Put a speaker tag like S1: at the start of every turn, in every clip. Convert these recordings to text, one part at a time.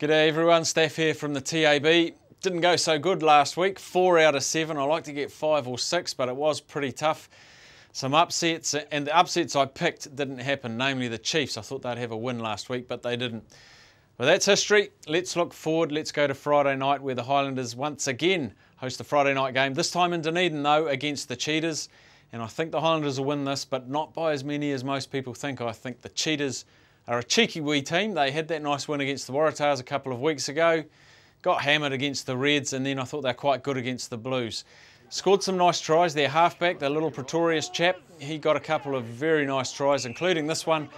S1: G'day everyone, Steph here from the TAB. Didn't go so good last week, 4 out of 7. I like to get 5 or 6, but it was pretty tough. Some upsets, and the upsets I picked didn't happen, namely the Chiefs. I thought they'd have a win last week, but they didn't. But that's history. Let's look forward. Let's go to Friday night where the Highlanders once again host the Friday night game. This time in Dunedin though, against the Cheetahs. And I think the Highlanders will win this, but not by as many as most people think. I think the Cheetahs are a cheeky wee team. They had that nice win against the Waratahs a couple of weeks ago. Got hammered against the Reds, and then I thought they were quite good against the Blues. Scored some nice tries. Their halfback, the little Pretorius chap, he got a couple of very nice tries, including this one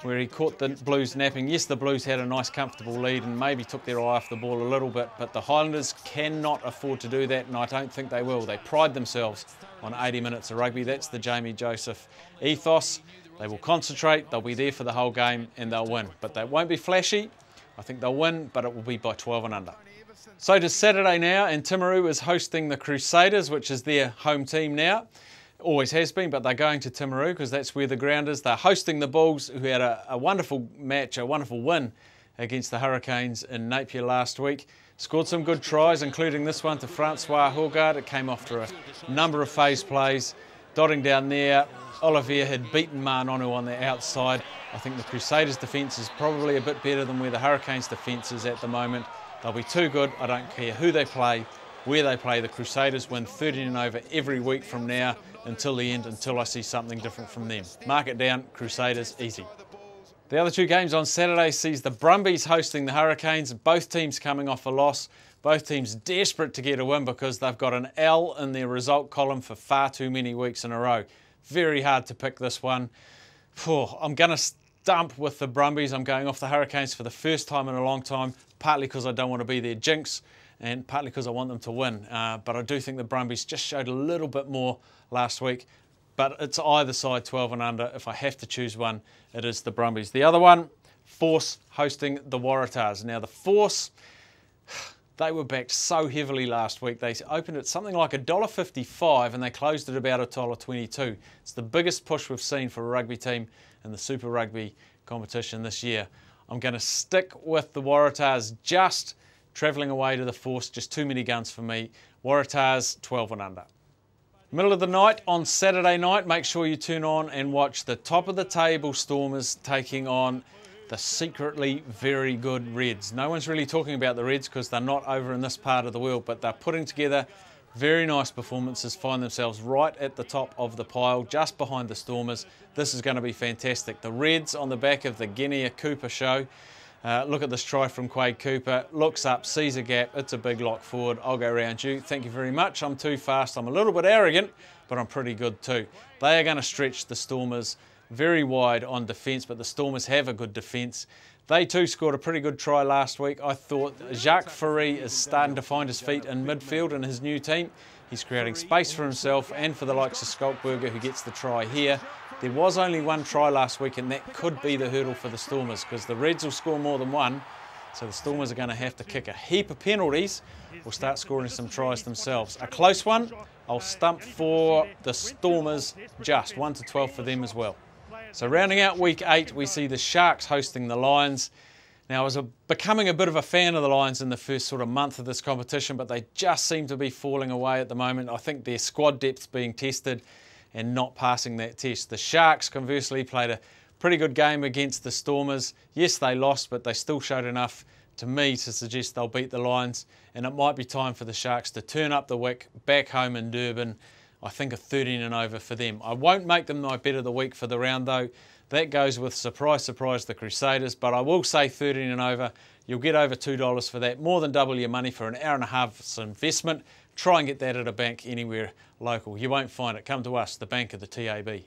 S1: where he caught the Blues napping. Yes, the Blues had a nice comfortable lead and maybe took their eye off the ball a little bit, but the Highlanders cannot afford to do that, and I don't think they will. They pride themselves on 80 minutes of rugby. That's the Jamie Joseph ethos. They will concentrate, they'll be there for the whole game, and they'll win. But they won't be flashy. I think they'll win, but it will be by 12 and under. So to Saturday now, and Timaru is hosting the Crusaders, which is their home team now. Always has been, but they're going to Timaru because that's where the ground is. They're hosting the Bulls, who had a wonderful match, a wonderful win against the Hurricanes in Napier last week. Scored some good tries, including this one to Francois Hogard. It came after a number of phase plays. Dotting down there, Olivier had beaten Manonu on the outside. I think the Crusaders' defence is probably a bit better than where the Hurricanes' defence is at the moment. They'll be too good. I don't care who they play, where they play. The Crusaders win 13 and over every week from now until the end, until I see something different from them. Mark it down, Crusaders, easy. The other two games on Saturday sees the Brumbies hosting the Hurricanes, both teams coming off a loss. Both teams desperate to get a win because they've got an L in their result column for far too many weeks in a row. Very hard to pick this one. I'm going to stump with the Brumbies. I'm going off the Hurricanes for the first time in a long time, partly because I don't want to be their jinx and partly because I want them to win. But I do think the Brumbies just showed a little bit more last week. But it's either side, 12 and under. If I have to choose one, it is the Brumbies. The other one, Force hosting the Waratahs. Now the Force, they were backed so heavily last week. They opened at something like $1.55 and they closed at about $1.22. It's the biggest push we've seen for a rugby team in the Super Rugby competition this year. I'm going to stick with the Waratahs, just travelling away to the Force. Just too many guns for me. Waratahs 12 and under. Middle of the night on Saturday night, make sure you tune on and watch the top of the table Stormers taking on the secretly very good Reds. No one's really talking about the Reds because they're not over in this part of the world, but they're putting together very nice performances, find themselves right at the top of the pile, just behind the Stormers. This is going to be fantastic. The Reds on the back of the Guinea Cooper show. Look at this try from Quade Cooper. Looks up, sees a gap. It's a big lock forward. I'll go round you. Thank you very much. I'm too fast. I'm a little bit arrogant, but I'm pretty good too. They are going to stretch the Stormers very wide on defence, but the Stormers have a good defence. They too scored a pretty good try last week. I thought Jacques Ferry is starting to find his feet in midfield in his new team. He's creating space for himself and for the likes of Skulkberger, who gets the try here. There was only one try last week, and that could be the hurdle for the Stormers because the Reds will score more than one. So the Stormers are going to have to kick a heap of penalties or start scoring some tries themselves. A close one, I'll stump for the Stormers, just 1 to 12 for them as well. So rounding out week 8, we see the Sharks hosting the Lions. Now, I was becoming a bit of a fan of the Lions in the first sort of month of this competition, but they just seem to be falling away at the moment. I think their squad depth's being tested and not passing that test. The Sharks, conversely, played a pretty good game against the Stormers. Yes, they lost, but they still showed enough to me to suggest they'll beat the Lions, and it might be time for the Sharks to turn up the wick back home in Durban. I think a 13 and over for them. I won't make them my bet of the week for the round though. That goes with surprise, surprise, the Crusaders, but I will say 13 and over. You'll get over $2 for that, more than double your money for an hour and a half's investment. Try and get that at a bank anywhere local. You won't find it. Come to us, the bank of the TAB.